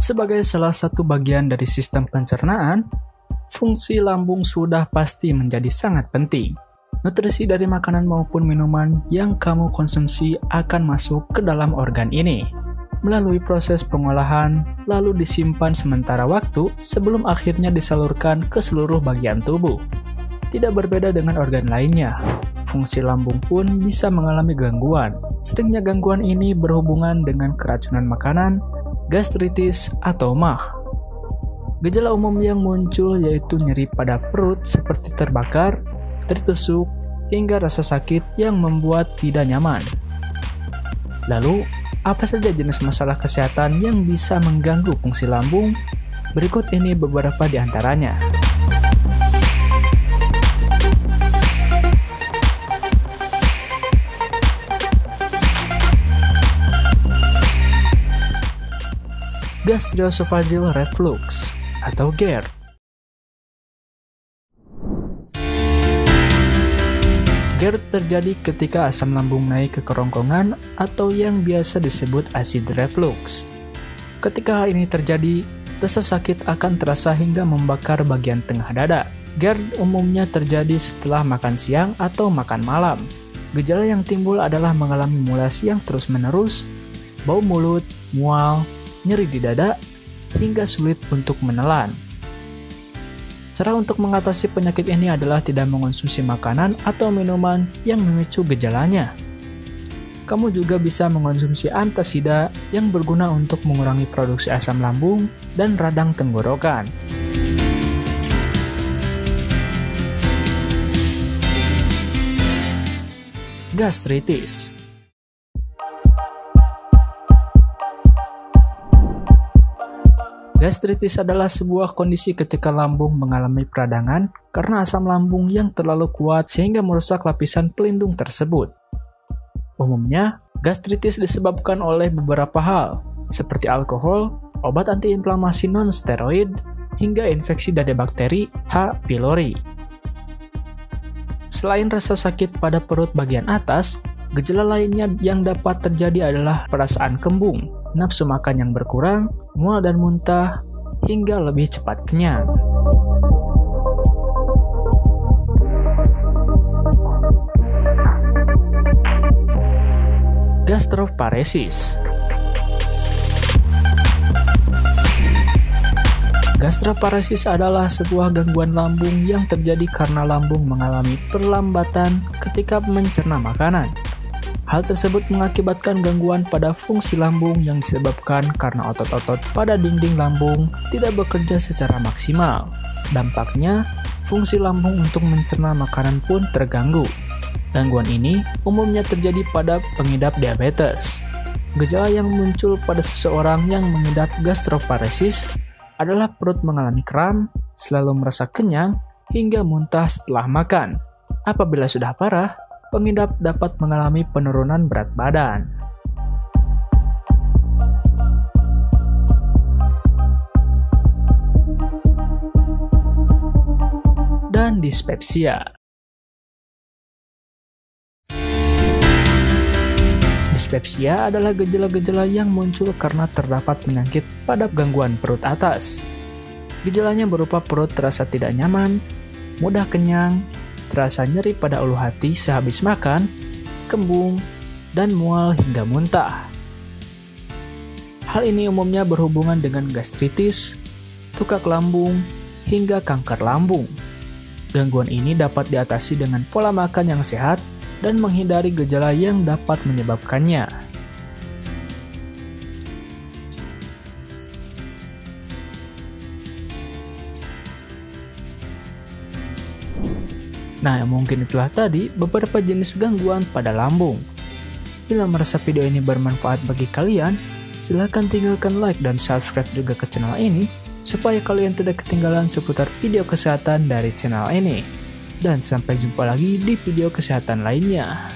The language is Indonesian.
Sebagai salah satu bagian dari sistem pencernaan, fungsi lambung sudah pasti menjadi sangat penting. Nutrisi dari makanan maupun minuman yang kamu konsumsi akan masuk ke dalam organ ini, melalui proses pengolahan, lalu disimpan sementara waktu sebelum akhirnya disalurkan ke seluruh bagian tubuh. Tidak berbeda dengan organ lainnya, fungsi lambung pun bisa mengalami gangguan. Seringnya gangguan ini berhubungan dengan keracunan makanan, gastritis, atau MAH. Gejala umum yang muncul yaitu nyeri pada perut seperti terbakar, tertusuk, hingga rasa sakit yang membuat tidak nyaman. Lalu, apa saja jenis masalah kesehatan yang bisa mengganggu fungsi lambung? Berikut ini beberapa di antaranya. Gastroesophageal reflux atau GERD. GERD terjadi ketika asam lambung naik ke kerongkongan atau yang biasa disebut acid reflux. Ketika hal ini terjadi, rasa sakit akan terasa hingga membakar bagian tengah dada. GERD umumnya terjadi setelah makan siang atau makan malam. Gejala yang timbul adalah mengalami mulas yang terus-menerus, bau mulut, mual, nyeri di dada, hingga sulit untuk menelan. Cara untuk mengatasi penyakit ini adalah tidak mengonsumsi makanan atau minuman yang memicu gejalanya. Kamu juga bisa mengonsumsi antasida yang berguna untuk mengurangi produksi asam lambung dan radang tenggorokan. Gastritis. Gastritis adalah sebuah kondisi ketika lambung mengalami peradangan karena asam lambung yang terlalu kuat sehingga merusak lapisan pelindung tersebut. Umumnya, gastritis disebabkan oleh beberapa hal, seperti alkohol, obat antiinflamasi non-steroid, hingga infeksi dari bakteri H. pylori. Selain rasa sakit pada perut bagian atas, gejala lainnya yang dapat terjadi adalah perasaan kembung, nafsu makan yang berkurang, mual dan muntah, hingga lebih cepat kenyang. Gastroparesis. Gastroparesis adalah sebuah gangguan lambung yang terjadi karena lambung mengalami perlambatan ketika mencerna makanan. Hal tersebut mengakibatkan gangguan pada fungsi lambung yang disebabkan karena otot-otot pada dinding lambung tidak bekerja secara maksimal. Dampaknya, fungsi lambung untuk mencerna makanan pun terganggu. Gangguan ini umumnya terjadi pada pengidap diabetes. Gejala yang muncul pada seseorang yang mengidap gastroparesis adalah perut mengalami kram, selalu merasa kenyang, hingga muntah setelah makan. Apabila sudah parah, pengidap dapat mengalami penurunan berat badan. Dan dispepsia. Dispepsia adalah gejala-gejala yang muncul karena terdapat penyakit pada gangguan perut atas. Gejalanya berupa perut terasa tidak nyaman, mudah kenyang, terasa nyeri pada ulu hati sehabis makan, kembung, dan mual hingga muntah. Hal ini umumnya berhubungan dengan gastritis, tukak lambung, hingga kanker lambung. Gangguan ini dapat diatasi dengan pola makan yang sehat dan menghindari gejala yang dapat menyebabkannya. Nah, mungkin itulah tadi beberapa jenis gangguan pada lambung. Bila merasa video ini bermanfaat bagi kalian, silahkan tinggalkan like dan subscribe juga ke channel ini, supaya kalian tidak ketinggalan seputar video kesehatan dari channel ini. Dan sampai jumpa lagi di video kesehatan lainnya.